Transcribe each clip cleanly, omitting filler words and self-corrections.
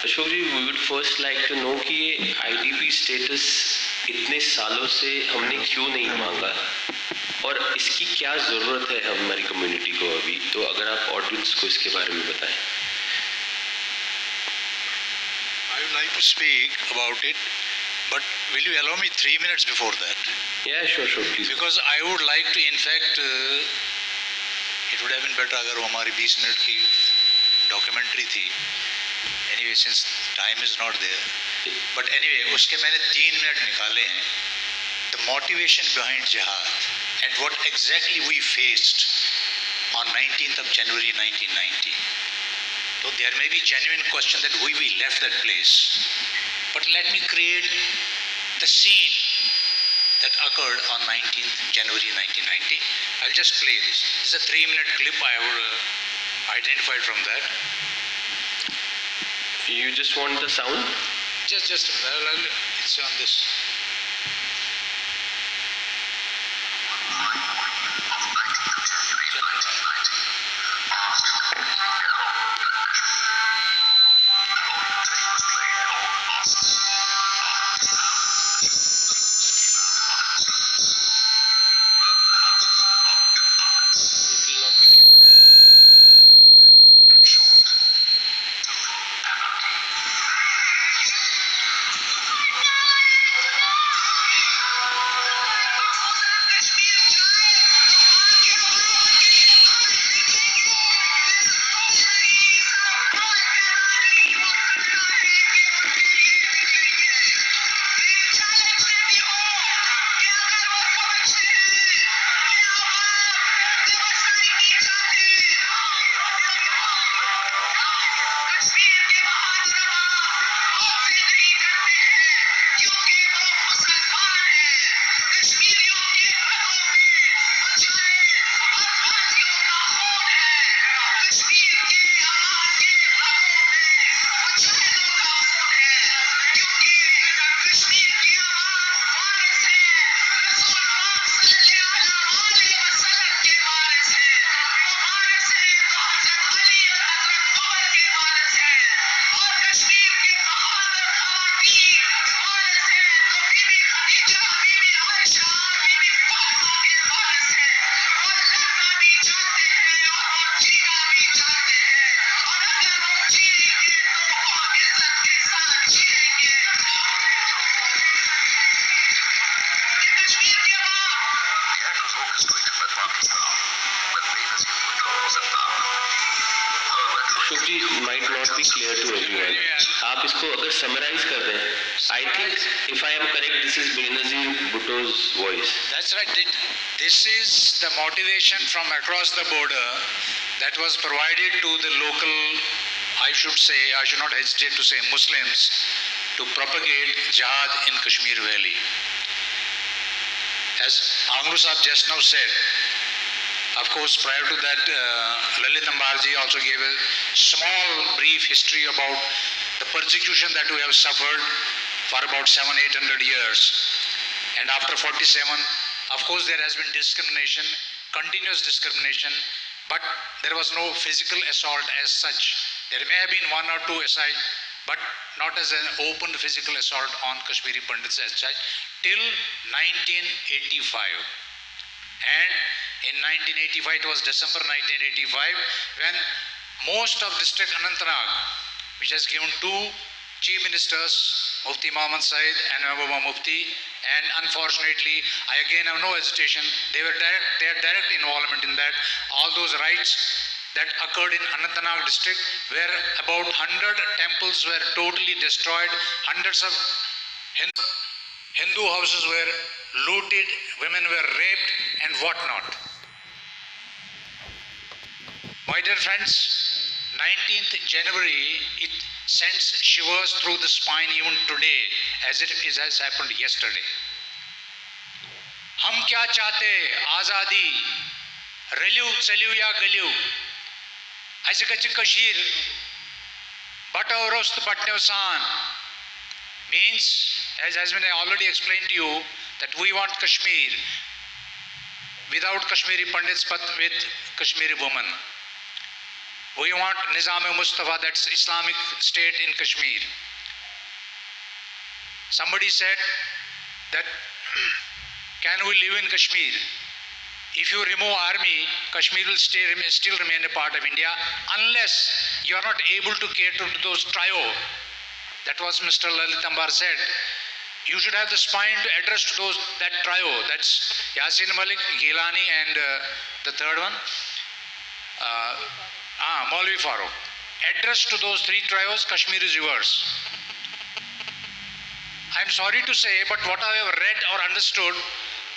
Ashok ji, we would first like to know कि ये IDP status इतने सालों से हमने क्यों नहीं मांगा और इसकी क्या ज़रूरत है हमारी कम्युनिटी को अभी, तो अगर आप ऑडियंस को इसके बारे में बताएं। I would like to speak about it, but will you allow me 3 minutes before that? Yeah, sure, please. Because I would like to, in fact, it would have been better अगर वो हमारी 20 minute की documentary थी. Anyway, since time is not there. But anyway, उसके मैंने 3 minute निकाले हैं. The motivation behind jihad and what exactly we faced on 19th of January 1990. So there may be genuine question that why we left that place. But let me create the scene that occurred on 19th January 1990. I'll just play this. This is a 3-minute clip I have identified from that. You just want the sound? Just a minute. It's on this. Ashok ji, might not be clear to everyone. आप इसको अगर summarize कर दें, I think if I am correct, this is Benazir Bhutto's voice. That's right. This is the motivation from across the border that was provided to the local, I should not hesitate to say Muslims, to propagate jihad in Kashmir Valley. As Hangloo Sahab just now said, of course, prior to that, Lalit Ambarji also gave a small brief history about the persecution that we have suffered for about 700-800 years. And after 47, of course, there has been discrimination, continuous discrimination, but there was no physical assault as such. There may have been 1 or 2 assaults, but not as an open physical assault on Kashmiri Pandits as such, till 1985. And in 1985, it was December 1985, when most of district Anantnag, which has given 2 chief ministers, Mufti Muhammad Said and Mahbooba Mufti, and unfortunately, I again have no hesitation, they had direct involvement in that. All those rights that occurred in Anantnag district, where about 100 temples were totally destroyed, hundreds of Hindu houses were looted, women were raped and whatnot. My dear friends, 19th January, it sends shivers through the spine even today, as it has happened yesterday. हम क्या चाहते आज़ादी रलियू चलियू या गलियू ऐसे कच्चे कशीर बटो रोस्त पटने सान means, as has been already explained to you, that we want Kashmir without Kashmiri Pandits but with Kashmiri women. We want Nizam-e-Mustafa, that's Islamic State in Kashmir. Somebody said that can we live in Kashmir? If you remove army, Kashmir will still remain a part of India unless you are not able to cater to those trio. That was Mr. Lalit Ambar said. You should have the spine to address to that trio. That's Yasin Malik, Gilani, and the third one, Maulvi Farooq. Address to those three trios, Kashmir is yours. I'm sorry to say, but what I have read or understood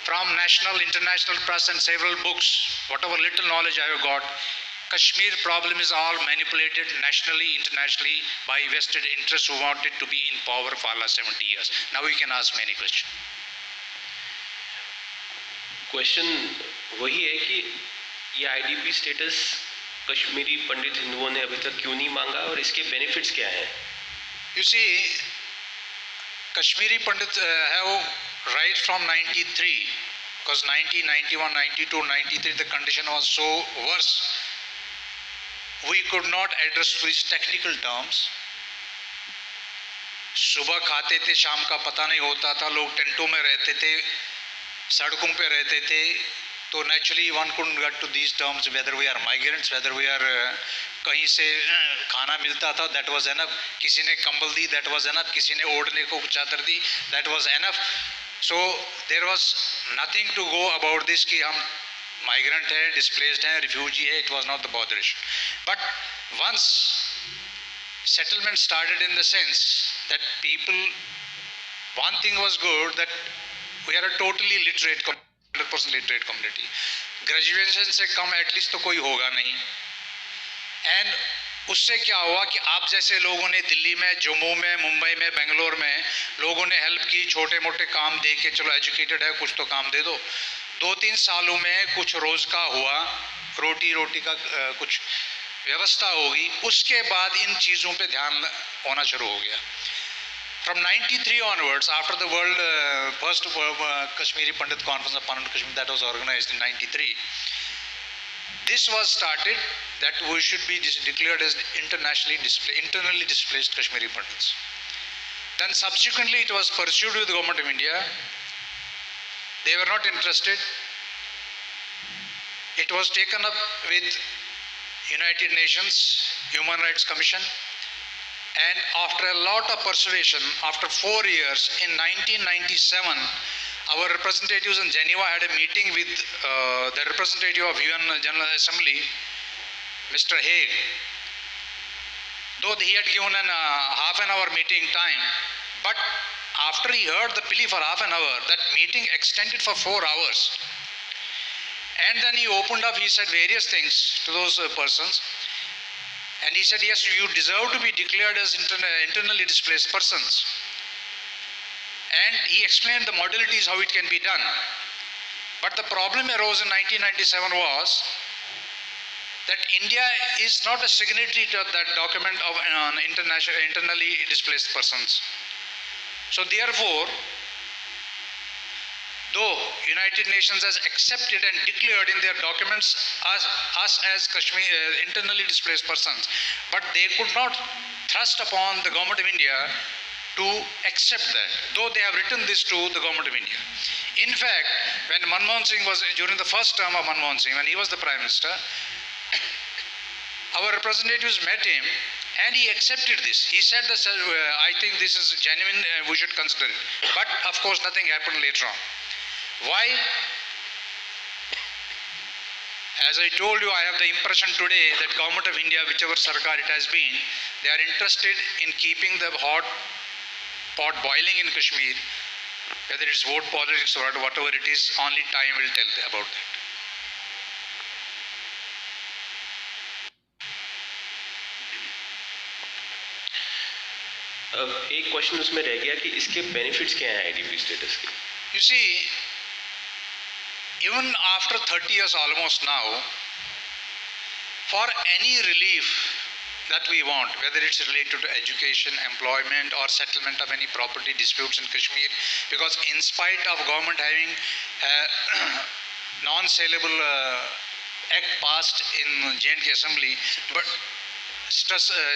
from national, international press and several books, whatever little knowledge I have got, Kashmir problem is all manipulated nationally, internationally by vested interests who wanted to be in power for the last 70 years. Now we can ask many questions. Question वही है कि ये IDP status Kashmiri पंडित हिंदुओं ने अभी तक क्यों नहीं मांगा और इसके बेनिफिट्स क्या हैं? You see, Kashmiri Pandits have right from 93, because 90, 91, 92, 93 the condition was so worse. We could not address these technical terms. सुबह खाते थे, शाम का पता नहीं होता था, लोग टेंटों में रहते थे, सड़कों पे रहते थे, तो naturally one couldn't get to these terms, whether we are migrants, whether we are कहीं से खाना मिलता था, that was enough. किसी ने कंबल दी, that was enough. किसी ने ओढ़ने को चादर दी, that was enough. So there was nothing to go about this कि हम migrant है, displaced है, refugee है. It was not the bother issue. But once settlement started in the sense that people, one thing was good, that we are a totally literate, 100% literate community. Graduation से कम at least तो कोई होगा नहीं. And उससे क्या हुआ कि आप जैसे लोगों ने दिल्ली में, जम्मू में, मुंबई में, बेंगलोर में लोगों ने हेल्प की, छोटे मोटे काम दे के, चलो एजुकेटेड है कुछ तो काम दे दो. 2-3 सालों में कुछ रोज का हुआ, रोटी का कुछ व्यवस्था होगी, उसके बाद इन चीज़ों पे ध्यान होना शुरू हो गया. From 93 onwards, after the first Kashmiri Pandit Conference of Parliament Kashmir that was organized in 93, this was started that we should be declared as internally displaced Kashmiri Pandits. Then subsequently it was pursued with the government of India. They were not interested. It was taken up with United Nations Human Rights Commission, and after a lot of persuasion, after 4 years, in 1997, our representatives in Geneva had a meeting with the representative of UN General Assembly, Mr. Haig. Though he had given a half an hour meeting time, but after he heard the plea for half an hour, that meeting extended for 4 hours. And then he opened up, he said various things to those persons. And he said, yes, you deserve to be declared as internally displaced persons. And he explained the modalities, how it can be done. But the problem arose in 1997 was that India is not a signatory to that document of internally displaced persons. So therefore, though United Nations has accepted and declared in their documents us as internally displaced persons, but they could not thrust upon the government of India to accept that, though they have written this to the government of India. In fact, when Manmohan Singh was, during the first term of Manmohan Singh, when he was the Prime Minister, our representatives met him and he accepted this. He said that, I think this is genuine, we should consider it. But of course nothing happened later on. Why? As I told you, I have the impression today that government of India, whichever sarkar it has been, they are interested in keeping the hot pot boiling in Kashmir. Whether it's vote politics or whatever it is, only time will tell about that. एक question उसमें रह गया कि इसके benefits क्या हैं IDP status के? You see, even after 30 years almost now, for any relief that we want, whether it's related to education, employment, or settlement of any property disputes in Kashmir, because in spite of government having non-saleable act passed in J&K Assembly, but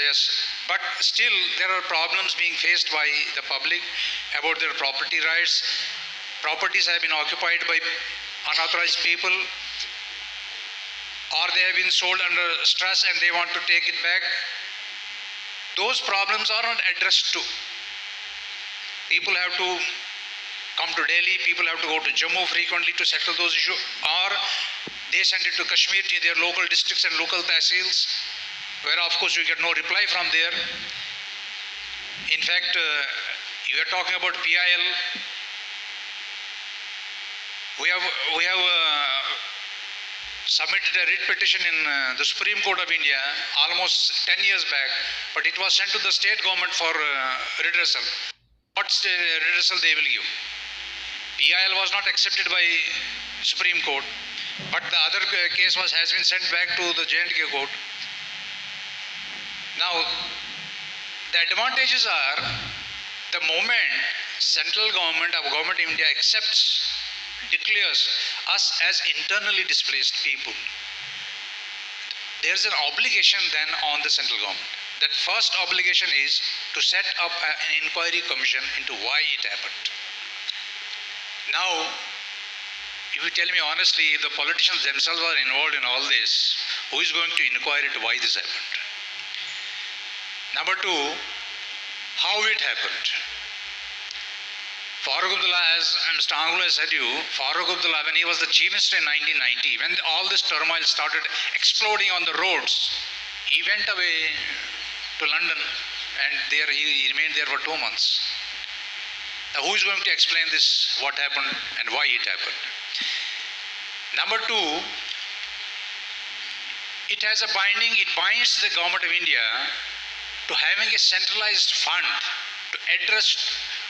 yes, but still there are problems being faced by the public about their property rights. Properties have been occupied by unauthorized people, or they have been sold under stress and they want to take it back. Those problems are not addressed to. People have to come to Delhi, people have to go to Jammu frequently to settle those issues, or they send it to Kashmir, to their local districts and local tehsils, where of course you get no reply from there. In fact, you are talking about PIL. We have submitted a writ petition in the Supreme Court of India almost 10 years back, but it was sent to the state government for redressal. What redressal they will give? PIL was not accepted by Supreme Court, but the other case has been sent back to the J&K court. Now, the advantages are, the moment central government of Government of India declares us as internally displaced people, there is an obligation then on the central government. That first obligation is to set up an inquiry commission into why it happened. Now, if you tell me honestly, if the politicians themselves are involved in all this, who is going to inquire into why this happened? Number two, how it happened. Farooq Abdullah, as Mr. Hangloo has said Farooq Abdullah, when he was the Chief Minister in 1990, when all this turmoil started exploding on the roads, he went away to London and there he remained there for 2 months. Now, who is going to explain this, what happened and why it happened? Number two, it binds the Government of India to having a centralized fund to address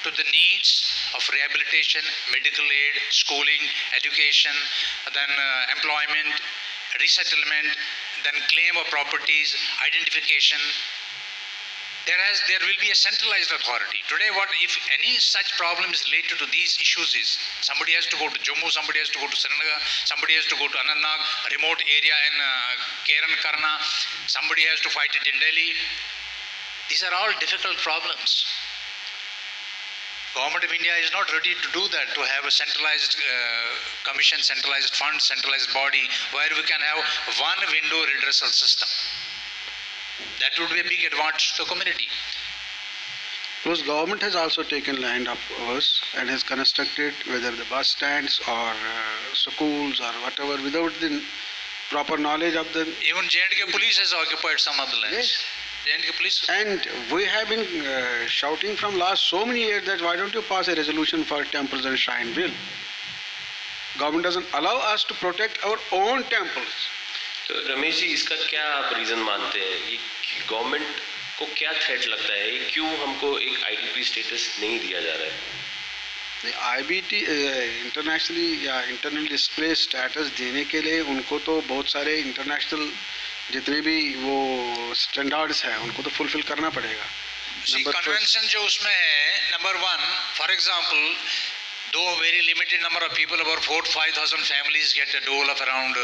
to the needs of rehabilitation, medical aid, schooling, education, then employment, resettlement, then claim of properties, identification. There will be a centralized authority. Today, what if any such problem is related to these issues is, somebody has to go to Jammu, somebody has to go to Srinagar, somebody has to go to Anantnag, remote area in Keran Karna, somebody has to fight it in Delhi. These are all difficult problems. Government of India is not ready to do that, to have a centralized commission, centralized fund, centralized body where we can have one window redressal system. That would be a big advantage to the community. Plus, government has also taken land of ours and has constructed whether the bus stands or schools or whatever without the proper knowledge of the... Even J&K police has occupied some of the lands. Yes. J&K police. And we have been shouting from last so many years that why don't you pass a resolution for temples and shrine bill? Government doesn't allow us to protect our own temples. तो रमेश जी, इसका क्या आप reason मानते हैं? ये government को क्या threat लगता है? क्यों हमको एक आईडीपी स्टेटस नहीं दिया जा रहा है? आईबीटी इंटरनेशनली या इंटरनल डिस्प्लेस स्टेटस देने के लिए उनको तो बहुत सारे इंटरनेशनल जितने भी वो स्टैंडर्ड्स हैं उनको तो फुलफिल करना पड़ेगा. कन्वेंशन जो उसमें है, number 1, for example, though very limited number of people, about 4,000-5,000 families get a dole of around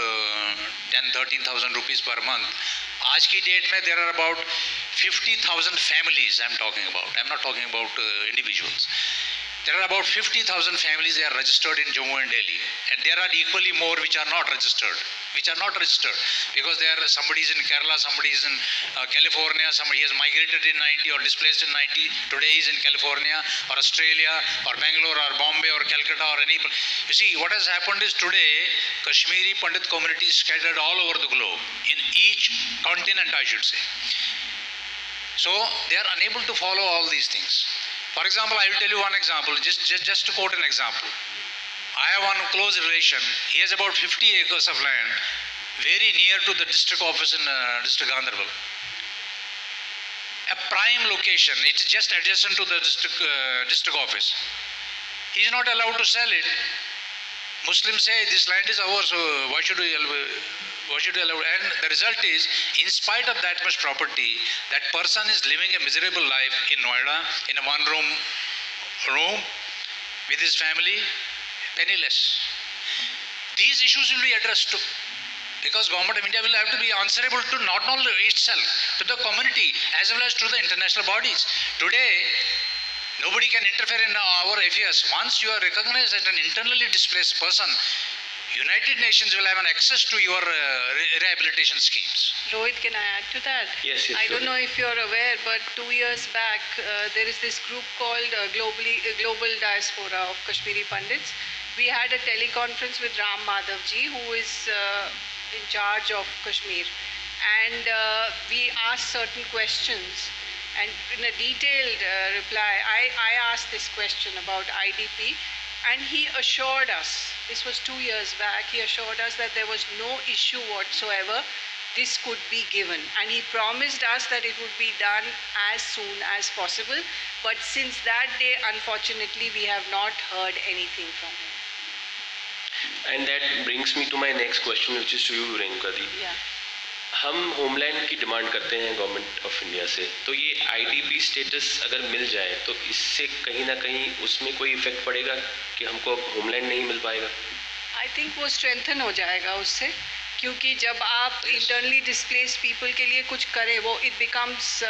10,000-13,000 rupees per month. आज की डेट में there are about 50,000 families I'm talking about. I'm not talking about individuals. There are about 50,000 families, they are registered in Jammu and Delhi, and there are equally more which are not registered. Because somebody is in Kerala, somebody is in California, somebody has migrated in 90 or displaced in 90, today he is in California or Australia or Bangalore or Bombay or Calcutta or any. You see, what has happened is today Kashmiri Pandit community is scattered all over the globe, in each continent I should say. So they are unable to follow all these things. For example, I will tell you one example, just to quote an example. I have one close relation, he has about 50 acres of land, very near to the district office in district Gandharbal. A prime location, it's just adjacent to the district office. He is not allowed to sell it. Muslims say this land is ours, so why should we allow? And the result is, in spite of that much property, that person is living a miserable life in Noida, in a room with his family, penniless. These issues will be addressed too. Because government of India will have to be answerable to not only itself, to the community as well as to the international bodies. Today, nobody can interfere in our affairs. Once you are recognized as an internally displaced person, United Nations will have an access to your rehabilitation schemes. Rohit, can I add to that? Yes, I don't sure. know if you're aware, but 2 years back, there is this group called Global Diaspora of Kashmiri Pandits. We had a teleconference with Ram Madhavji, who is in charge of Kashmir. And we asked certain questions. And in a detailed reply, I asked this question about IDP. And he assured us, this was 2 years back, he assured us that there was no issue whatsoever. This could be given. And he promised us that it would be done as soon as possible. But since that day, unfortunately, we have not heard anything from him. And that brings me to my next question, which is to you, Renuka Di. Yeah. हम homeland की demand करते हैं government of India से, तो ये IDP status अगर मिल जाए तो इससे कहीं ना कहीं उसमें कोई इफेक्ट पड़ेगा कि हमको अब होमलैंड नहीं मिल पाएगा? आई थिंक वो स्ट्रेंथन हो जाएगा उससे, क्योंकि जब आप इंटरनली डिस्प्लेस्ड पीपल के लिए कुछ करें, वो it becomes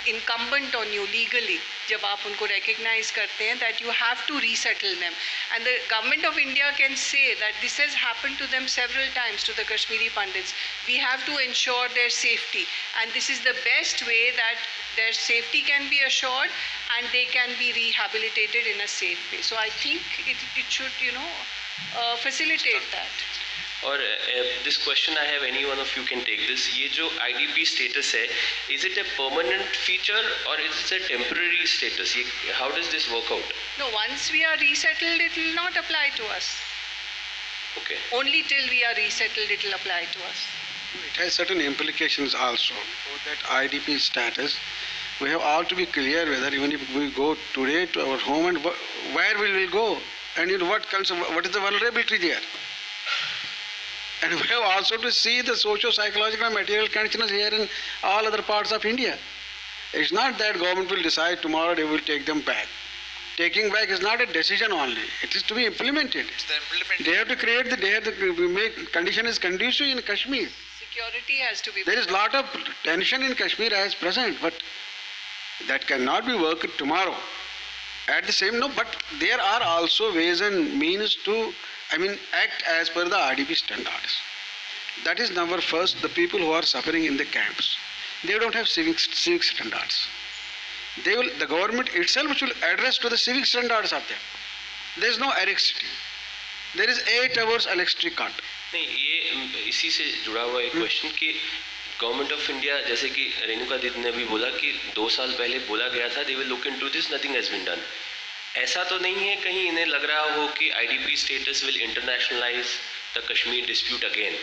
incumbent on you legally. जब आप उनको रिकग्नाइज करते हैं that you have to resettle them, and the government of India can say that this has happened to them several times to the Kashmiri Pandits. We have to ensure their safety, and this is the best way that their safety can be assured and they can be rehabilitated in a safe way. So I think it should, facilitate that. और this question I have, any one of you can take this. ये जो IDP status है, is it a permanent feature और is it a temporary status? ये how does this work out? No, once we are resettled, it will not apply to us. Okay. Only till we are resettled, it will apply to us. It has certain implications also. For that IDP status, we have all to be clear whether even if we go today to our home and where will we go, and in what is the vulnerability there. And we have also to see the socio-psychological and material conditions here in all other parts of India. It's not that government will decide tomorrow they will take them back. Taking back is not a decision only. It is to be implemented. It's the implementation. They have to create they have to make condition is conducive in Kashmir. Security has to be. There is lot of tension in Kashmir as present, but that cannot be worked tomorrow. At the same but there are also ways and means to, act as per the IDP standards. That is number first, the people who are suffering in the camps, they don't have civic standards. The government itself should address to the civic standards of them. There is no electricity. There is 8 hours electric cut. नहीं, ये इसी से जुड़ा हुआ एक question कि government of India, जैसे कि रेणुका दीदी ने भी बोला कि 2 साल पहले बोला गया था, they will look into this, nothing has been done. ऐसा तो नहीं है कहीं इन्हें लग रहा हो कि IDP status will internationalise the Kashmir dispute again?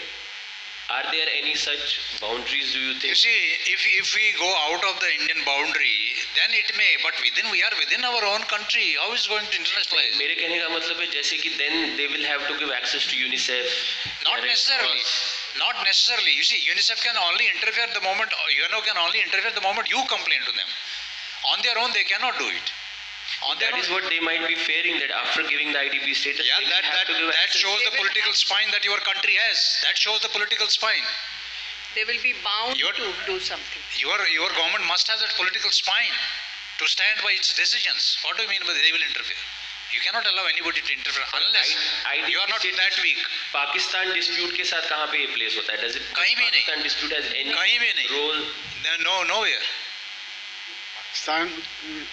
Are there any such boundaries, do you think? You see, if we go out of the Indian boundary, then it may, but we are within our own country. How is it going to internationalize? मेरे कहने का मतलब है जैसे कि then they will have to give access to UNICEF. Not necessarily. Not necessarily. You see, UNICEF can only interfere the moment, UNO can only interfere the moment you complain to them. On their own, they cannot do it. That is what they might be fearing, that after giving the IDP status, yeah, they will have to give that access. shows the political spine that your country has. That shows the political spine. They will be bound to do something. Your government must have that political spine to stand by its decisions. What do you mean by they will interfere? You cannot allow anybody to interfere unless you are not that weak. Pakistan dispute के साथ कहाँ पे ये place होता है? Does it? कहीं भी नहीं. Pakistan dispute has any कहीं भी नहीं. role? No, nowhere. पाकिस्तान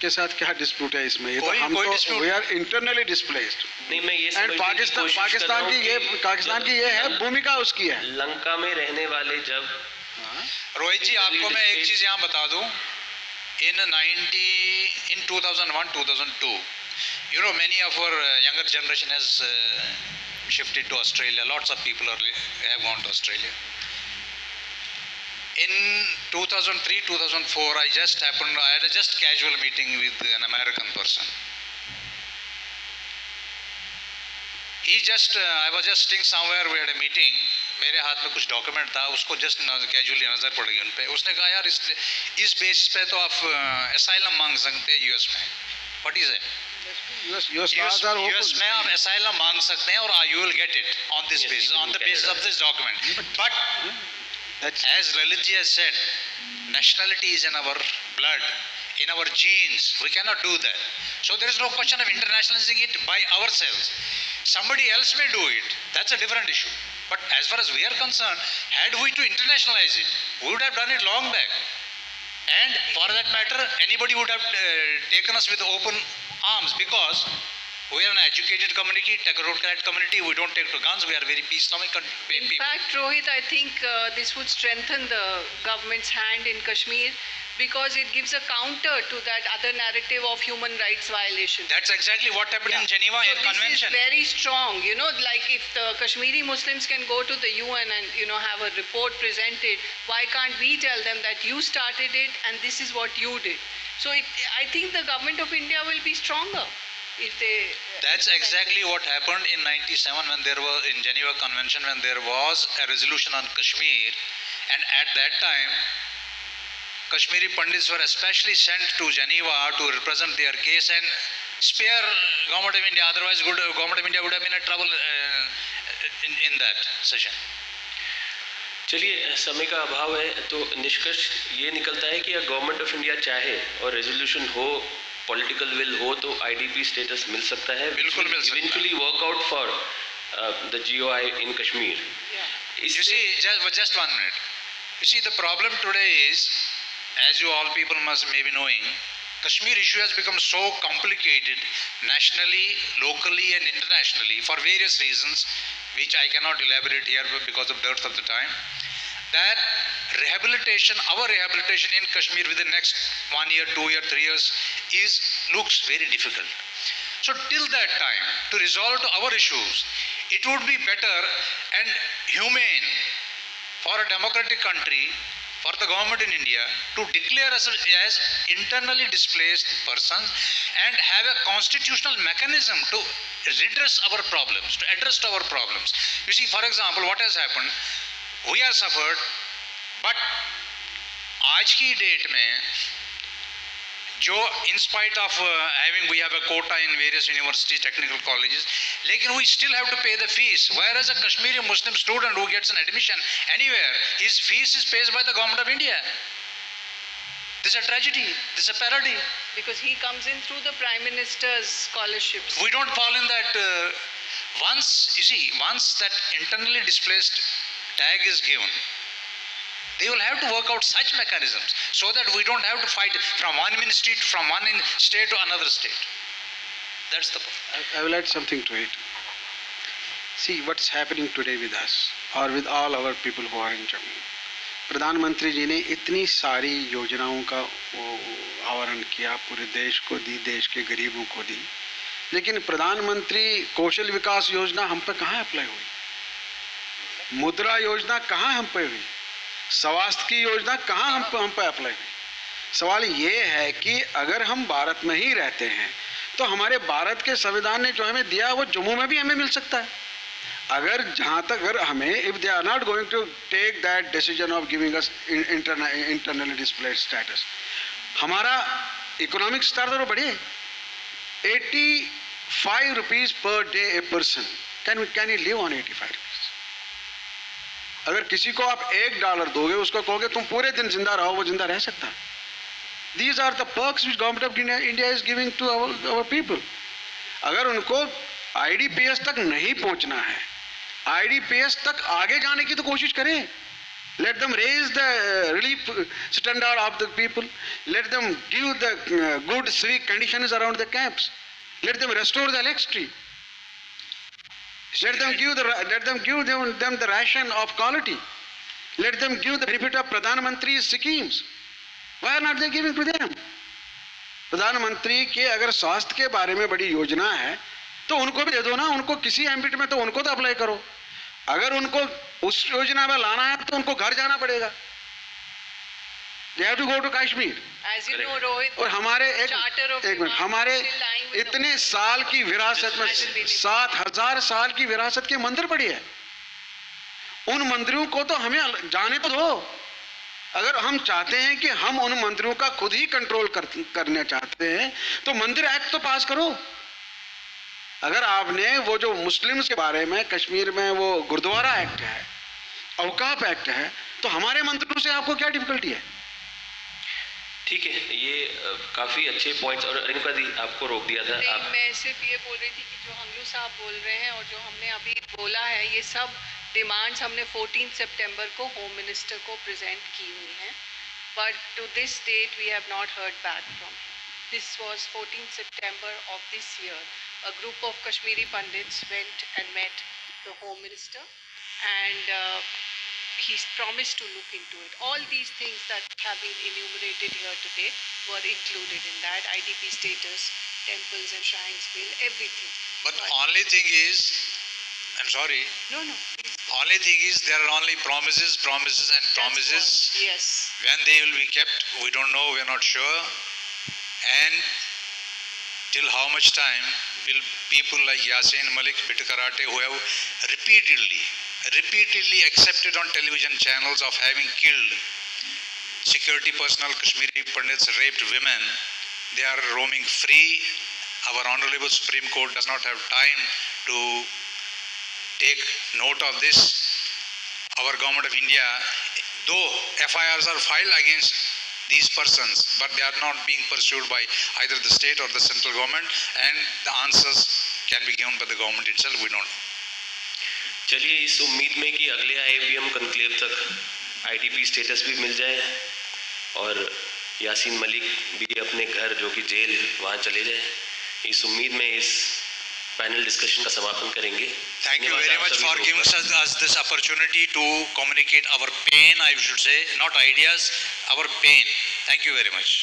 के साथ क्या डिस्प्यूट है इसमें? ये तो हम तो वी आर इंटरनली डिस्प्लेस्ड. नहीं, मैं ये एंड पाकिस्तान की ये है भूमिका उसकी है. लंका में रहने वाले जब रोहित जी, आपको मैं एक चीज यहाँ बता दूं. In 2001-2002, many of our younger generation has shifted to Australia. Lots of people have gone to Australia. In 2003-2004, I had a just casual meeting with an American person. I was just sitting somewhere, we had a meeting. मेरे हाथ में कुछ document था, उसको just casually नजर पड़ गई उन पे. उसने कहा यार इस बेसिस पे तो आप असाइलम मांग सकते हैं यूएस में. What is it? US laws are open. US में आप asylum मांग सकते हैं और you will get it on this basis, on the basis of this document. But as Lalit ji has said, nationality is in our blood, in our genes. We cannot do that. So there is no question of internationalizing it by ourselves. Somebody else may do it. That's a different issue. But as far as we are concerned, had we to internationalize it, we would have done it long back. And for that matter, anybody would have taken us with open arms, because we are an educated community, technocrat community. We don't take to guns. We are very peace-loving people. In fact, Rohit, I think this would strengthen the government's hand in Kashmir, because it gives a counter to that other narrative of human rights violation. That's exactly what happened in Geneva so Convention. This is very strong. Like if the Kashmiri Muslims can go to the UN and have a report presented, why can't we tell them that you started it and this is what you did? So I think the government of India will be stronger if they. That's exactly what happened in '97 when there was in Geneva Convention, when there was a resolution on Kashmir, and at that time Kashmiri Pandits were especially sent to Geneva to represent their case and spare government of India. Otherwise, government of India would have been in trouble in that session. चलिए, समय का अभाव है, तो निष्कर्ष ये निकलता है कि अगर गवर्नमेंट ऑफ इंडिया चाहे और रेजोल्यूशन हो, पॉलिटिकल विल हो, तो आईडीपी स्टेटस मिल सकता है. बिल्कुल मिल सकता है. Eventually work out for the GOI in Kashmir. You see, just 1 minute. You see, the problem today is, as you all people must may be knowing, Kashmir issue has become so complicated nationally, locally and internationally for various reasons, which I cannot elaborate here because of dearth of the time, that our rehabilitation in Kashmir within the next 1 year, 2 years, 3 years looks very difficult. So till that time, to resolve our issues, it would be better and humane for a democratic country, for the government in India, to declare us as internally displaced persons and have a constitutional mechanism to redress our problems, to address our problems. You see, for example, what has happened, we are suffered, but आज की date में जो in spite of we have a quota in various universities, technical colleges, लेकिन we still have to pay the fees, whereas a Kashmiri Muslim student who gets an admission anywhere, his fees is paid by the government of India. This is a tragedy, this is a parody. Because he comes in through the Prime Minister's scholarships. We don't fall in that. Once that internally displaced tag is given, they will have to work out such mechanisms so that we don't have to fight from one ministry, from one state to another state. That's the point. I will add something to it. See what's happening today with us or with all our people who are in Jammu. प्रधानमंत्री जी ने इतनी सारी योजनाओं का आवरण किया, पूरे देश को दी, देश के गरीबों को दी, लेकिन प्रधानमंत्री कौशल विकास योजना हम पे कहाँ अप्लाई हुई? मुद्रा योजना कहाँ हम पे हुई? स्वास्थ्य की योजना कहाँ हम पे अप्लाई हुई? सवाल ये है कि अगर हम भारत में ही रहते हैं तो हमारे भारत के संविधान ने जो हमें दिया वो जम्मू में भी हमें मिल सकता है. अगर जहाँ तक अगर हमें if they are not going to take that decision of giving us internally displaced status, हमारा इकोनॉमिक स्तर तो बढ़े. 85 rupees per day a person. Can you live on 85 rupees? अगर किसी को आप $1 दोगे, उसको कहोगे तुम पूरे दिन जिंदा रहो, वो जिंदा रह सकता है. These are the perks which government of India is giving to our people. अगर उनको IDPS तक नहीं पहुंचना है, IDPS तक आगे जाने की तो कोशिश करें. Let them raise the relief standard of the people. Let them give the good civic conditions around the camps. Let them restore the electricity. Let them give them the ration of quality. Let them give the benefit of Pradhan Mantri's schemes. Why are not they giving to them? प्रधानमंत्री के अगर स्वास्थ्य के बारे में बड़ी योजना है तो उनको भी दे दो ना. उनको किसी एम्बिट में तो उनको तो अप्लाई करो. अगर उनको उस योजना में लाना है तो उनको घर जाना पड़ेगा. They have to go to Kashmir. As you know, Rohit, और हमारे इतने साल की विरासत में 7,000 साल की विरासत के मंदिर पड़ी है. उन मंदिरों को तो हमें जाने तो दो. अगर हम चाहते हैं कि हम उन मंदिरों का खुद ही कंट्रोल करना चाहते हैं तो मंदिर एक्ट तो पास करो। अगर आपने वो जो मुस्लिम्स के बारे में कश्मीर में वो गुरुद्वारा एक्ट है, औकाफ एक्ट है, तो हमारे मंदिरों से आपको क्या डिफिकल्टी है? ठीक है, ये काफी अच्छे पॉइंट्स। और रेणुका दी आपको रोक दिया था। आप मैं सिर्फ ये बोल रही थी कि जो हंगलू साहब बोल रहे हैं और जो हमने अभी बोला है, ये सब डिमांड्स हमने 14 सितंबर को होम मिनिस्टर को प्रेजेंट की हुई हैं, but to this date we have not heard back from him. This was 14 September of this year. A group of Kashmiri Pandits went and met the Home Minister, and he's promised to look into it. All these things that have been enumerated here today were included in that: IDP status, temples and shrines bill, everything. But only thing is, I'm sorry. No, please. Only thing is there are only promises and promises. Yes. When they will be kept, we don't know, we are not sure. And till how much time will people like Yasin Malik, Bit Karate, who have repeatedly accepted on television channels of having killed security personnel, Kashmiri Pandits, raped women, they are roaming free. Our Honorable Supreme Court does not have time to take note of this. Our government of India, though FIRs are filed against these persons, but they are not being pursued by either the state or the central government, and the answers can be given by the government itself. We don't know. चलिए, इस उम्मीद में कि अगले IABM conclave तक IDP status भी मिल जाए और यासीन मलिक भी अपने घर जो कि जेल वहाँ चले जाए, इस उम्मीद में इस पैनल डिस्कशन का समापन करेंगे। Thank you very much for giving us this opportunity to communicate our pain, I should say, not ideas, our pain. Thank you very much.